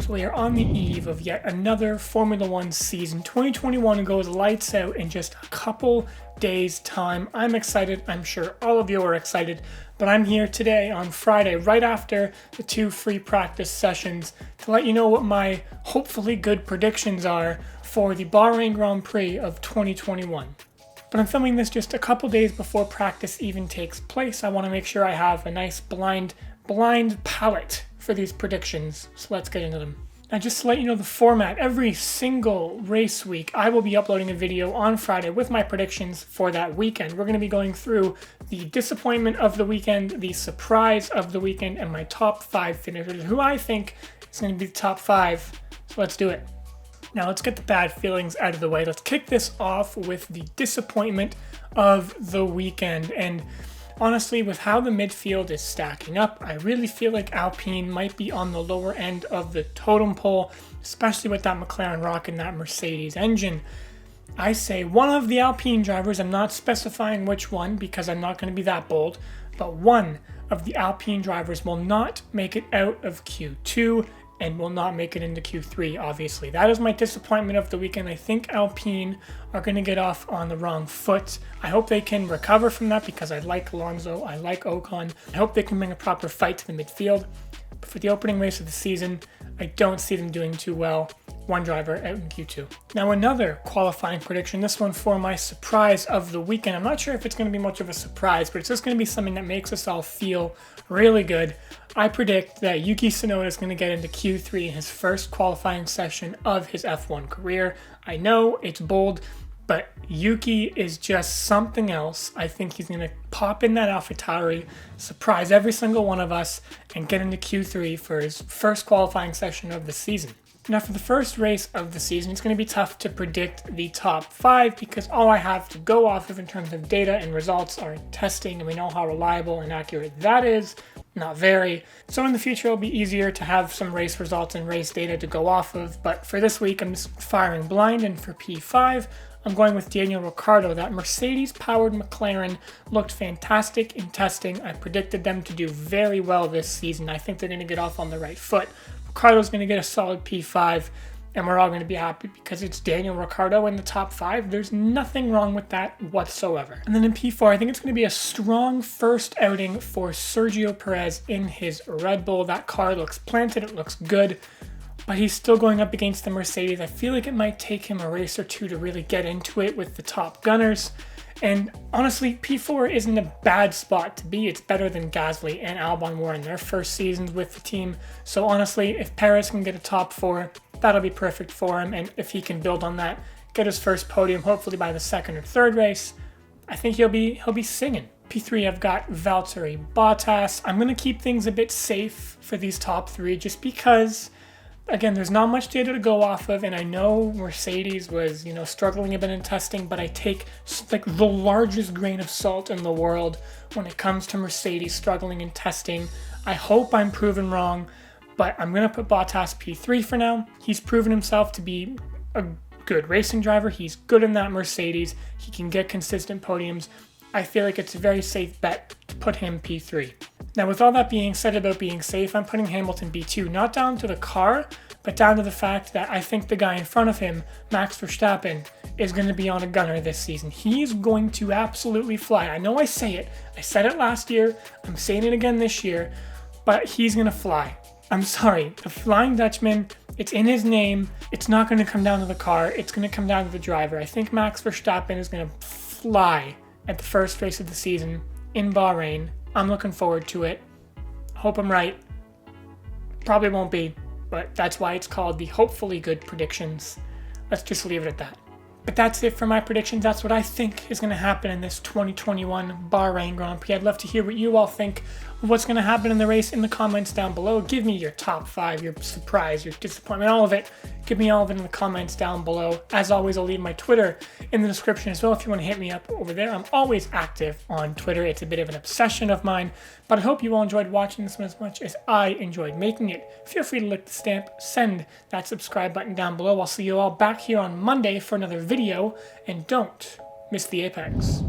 So we are on the eve of yet another Formula One season. 2021 goes lights out in just a couple days' time. I'm excited. I'm sure all of you are excited. But I'm here today on Friday, right after the 2 free practice sessions, to let you know what my hopefully good predictions are for the Bahrain Grand Prix of 2021. But I'm filming this just a couple days before practice even takes place. I want to make sure I have a nice blind palette for these predictions. So let's get into them. Now, just to let you know the format, every single race week, I will be uploading a video on Friday with my predictions for that weekend. We're going to be going through the disappointment of the weekend, the surprise of the weekend, and my top 5 finishers, who I think is going to be the top 5. So let's do it. Now, let's get the bad feelings out of the way. Let's kick this off with the disappointment of the weekend. And honestly, with how the midfield is stacking up, I really feel like Alpine might be on the lower end of the totem pole, especially with that McLaren rocking that Mercedes engine. I say one of the Alpine drivers, I'm not specifying which one because I'm not going to be that bold, but one of the Alpine drivers will not make it out of Q2 and will not make it into Q3, obviously. That is my disappointment of the weekend. I think Alpine are going to get off on the wrong foot. I hope they can recover from that because I like Alonso, I like Ocon. I hope they can bring a proper fight to the midfield. But for the opening race of the season, I don't see them doing too well. One driver out in Q2. Now, another qualifying prediction, this one for my surprise of the weekend. I'm not sure if it's going to be much of a surprise, but it's just going to be something that makes us all feel really good. I predict that Yuki Tsunoda is going to get into Q3 in his first qualifying session of his F1 career. I know it's bold, but Yuki is just something else. I think he's going to pop in that AlphaTauri, surprise every single one of us, and get into Q3 for his first qualifying session of the season. Now, for the first race of the season, it's going to be tough to predict the top 5 because all I have to go off of in terms of data and results are testing, and we know how reliable and accurate that is. Not very. So in the future, it'll be easier to have some race results and race data to go off of. But for this week, I'm just firing blind, and for P5, I'm going with Daniel Ricciardo. That Mercedes-powered McLaren looked fantastic in testing. I predicted them to do very well this season. I think they're going to get off on the right foot. Ricciardo's going to get a solid P5, and we're all going to be happy because it's Daniel Ricciardo in the top 5. There's nothing wrong with that whatsoever. And then in P4, I think it's going to be a strong first outing for Sergio Perez in his Red Bull. That car looks planted, it looks good, but he's still going up against the Mercedes. I feel like it might take him a race or two to really get into it with the top gunners. And honestly, P4 isn't a bad spot to be. It's better than Gasly and Albon were in their first seasons with the team. So honestly, if Perez can get a top 4, that'll be perfect for him. And if he can build on that, get his first podium, hopefully by the second or third race, I think he'll be singing. P3, I've got Valtteri Bottas. I'm going to keep things a bit safe for these top 3 just because, again, there's not much data to go off of, and I know Mercedes was, struggling a bit in testing, but I take like the largest grain of salt in the world when it comes to Mercedes struggling in testing. I hope I'm proven wrong, but I'm going to put Bottas P3 for now. He's proven himself to be a good racing driver. He's good in that Mercedes. He can get consistent podiums. I feel like it's a very safe bet to put him P3. Now, with all that being said about being safe, I'm putting Hamilton B2, not down to the car, but down to the fact that I think the guy in front of him, Max Verstappen, is going to be on a gunner this season. He's going to absolutely fly. I know I say it. I said it last year. I'm saying it again this year, but he's going to fly. I'm sorry. The Flying Dutchman, it's in his name. It's not going to come down to the car. It's going to come down to the driver. I think Max Verstappen is going to fly at the first race of the season in Bahrain. I'm looking forward to it. Hope I'm right. Probably won't be, but that's why it's called the hopefully good predictions. Let's just leave it at that. But that's it for my predictions. That's what I think is going to happen in this 2021 Bahrain Grand Prix. I'd love to hear what you all think of what's going to happen in the race in the comments down below. Give me your top 5, your surprise, your disappointment, all of it. Give me all of it in the comments down below. As always, I'll leave my Twitter in the description as well if you want to hit me up over there. I'm always active on Twitter. It's a bit of an obsession of mine, but I hope you all enjoyed watching this one as much as I enjoyed making it. Feel free to lick the stamp, send that subscribe button down below. I'll see you all back here on Monday for another video, and don't miss the apex.